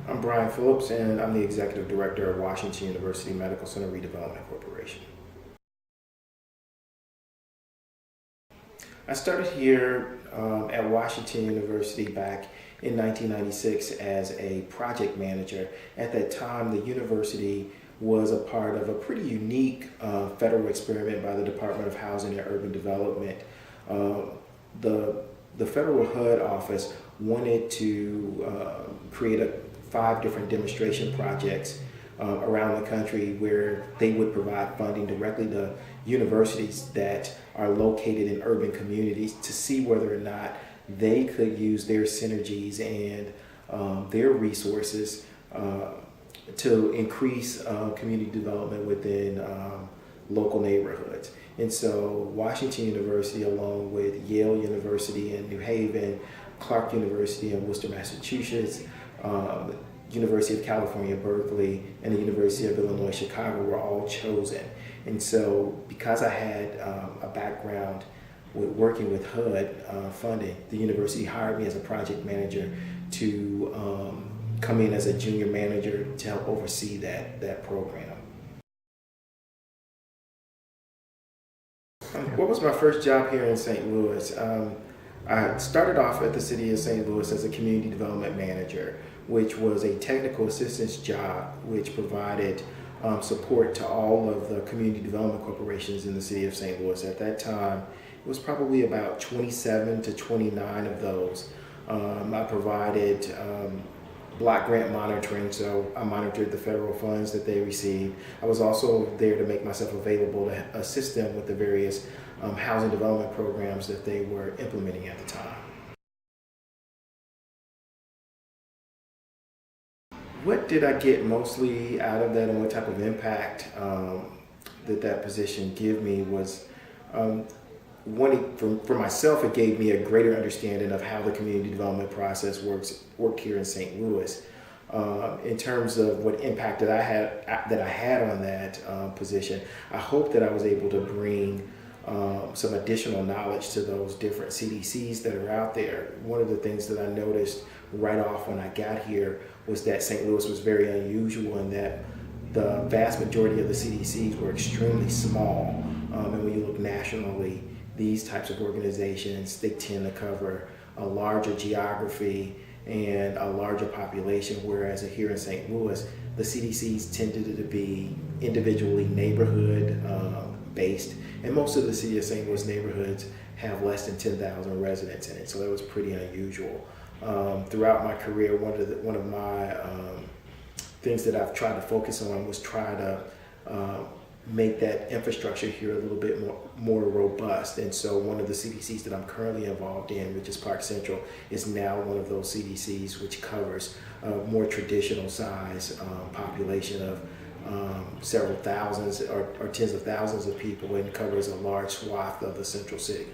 I'm Brian Phillips, and I'm the Executive Director of Washington University Medical Center Redevelopment Corporation. I started here at Washington University back in 1996 as a project manager. At that time, the university was a part of a pretty unique federal experiment by the Department of Housing and Urban Development. The federal HUD office wanted to create 5 different demonstration projects around the country where they would provide funding directly to universities that are located in urban communities to see whether or not they could use their synergies and their resources to increase community development within local neighborhoods. And so Washington University, along with Yale University in New Haven, Clark University in Worcester, Massachusetts, University of California, Berkeley, and the University of Illinois, Chicago were all chosen. And so because I had a background with working with HUD funding, the university hired me as a project manager to come in as a junior manager to help oversee that program. What was my first job here in St. Louis? I started off at the city of St. Louis as a community development manager, which was a technical assistance job which provided support to all of the community development corporations in the city of St. Louis. At that time, it was probably about 27 to 29 of those. I provided block grant monitoring, so I monitored the federal funds that they received. I was also there to make myself available to assist them with the various housing development programs that they were implementing at the time. What did I get mostly out of that, and what type of impact that position give me was for myself, it gave me a greater understanding of how the community development process worked here in St. Louis. In terms of what impact that I had on that position, I hope that I was able to bring some additional knowledge to those different CDCs that are out there. One of the things that I noticed right off when I got here was that St. Louis was very unusual in that the vast majority of the CDCs were extremely small. And when you look nationally, these types of organizations, they tend to cover a larger geography and a larger population, whereas here in St. Louis, the CDCs tended to be individually neighborhood based, and most of the city of St. Louis neighborhoods have less than 10,000 residents in it, so that was pretty unusual. Throughout my career, one of my things that I've tried to focus on was try to make that infrastructure here a little bit more robust. And so one of the CDCs that I'm currently involved in, which is Park Central, is now one of those CDCs which covers a more traditional size population of several thousands or tens of thousands of people, and covers a large swath of the central city.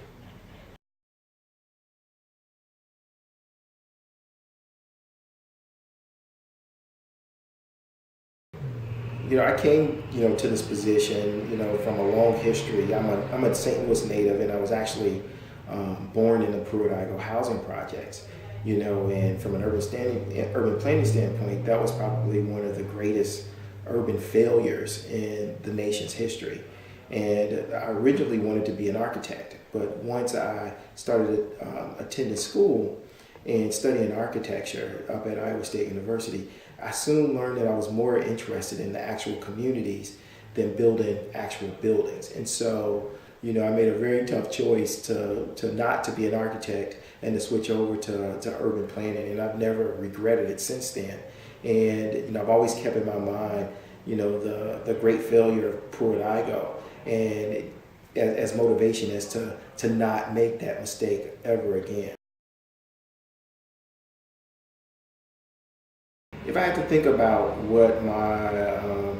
I came, to this position, from a long history. I'm a St. Louis native, and I was actually born in the Pruitt-Igoe housing projects. And from an urban planning standpoint, that was probably one of the greatest urban failures in the nation's history. And I originally wanted to be an architect, but once I started attending school and studying architecture up at Iowa State University, I soon learned that I was more interested in the actual communities than building actual buildings. And so, I made a very tough choice to not to be an architect and to switch over to urban planning, and I've never regretted it since then. And I've always kept in my mind, the great failure of Pruitt-Igoe, and as motivation as to not make that mistake ever again. If I had to think about what my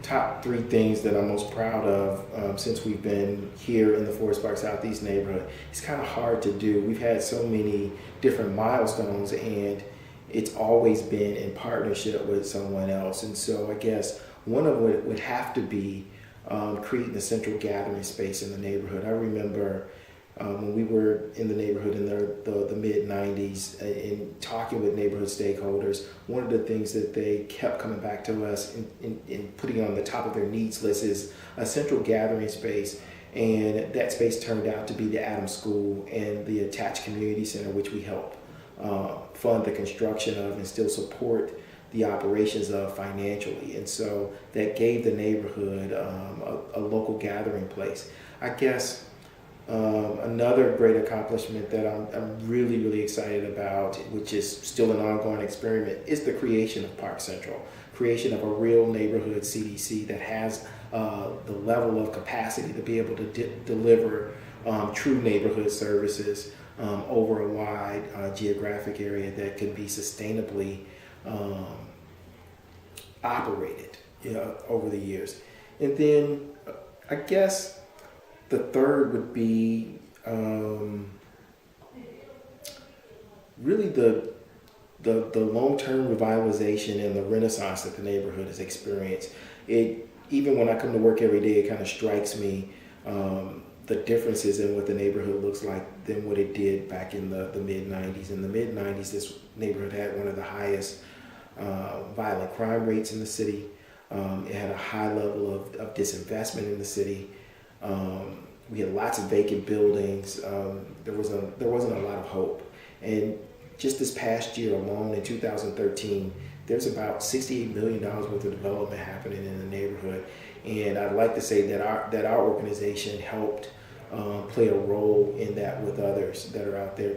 top 3 things that I'm most proud of since we've been here in the Forest Park Southeast neighborhood, it's kind of hard to do. We've had so many different milestones, and it's always been in partnership with someone else. And so I guess one of it would have to be creating a central gathering space in the neighborhood. I remember When we were in the neighborhood in the mid-90s, in talking with neighborhood stakeholders, one of the things that they kept coming back to us in putting on the top of their needs list is a central gathering space. And that space turned out to be the Adams School and the attached community center, which we help fund the construction of and still support the operations of financially. And so that gave the neighborhood a local gathering place. I guess another great accomplishment that I'm really, really excited about, which is still an ongoing experiment, is the creation of Park Central, creation of a real neighborhood CDC that has the level of capacity to be able to deliver true neighborhood services over a wide geographic area that can be sustainably operated, over the years. And then I guess the third would be really the long-term revitalization and the renaissance that the neighborhood has experienced. Even when I come to work every day, it kind of strikes me the differences in what the neighborhood looks like than what it did back in the mid-90s. In the mid-90s, this neighborhood had one of the highest violent crime rates in the city. It had a high level of disinvestment in the city. We had lots of vacant buildings. There wasn't a lot of hope. And just this past year alone, in 2013, there's about $68 million worth of development happening in the neighborhood. And I'd like to say that our organization helped play a role in that with others that are out there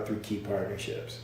through key partnerships.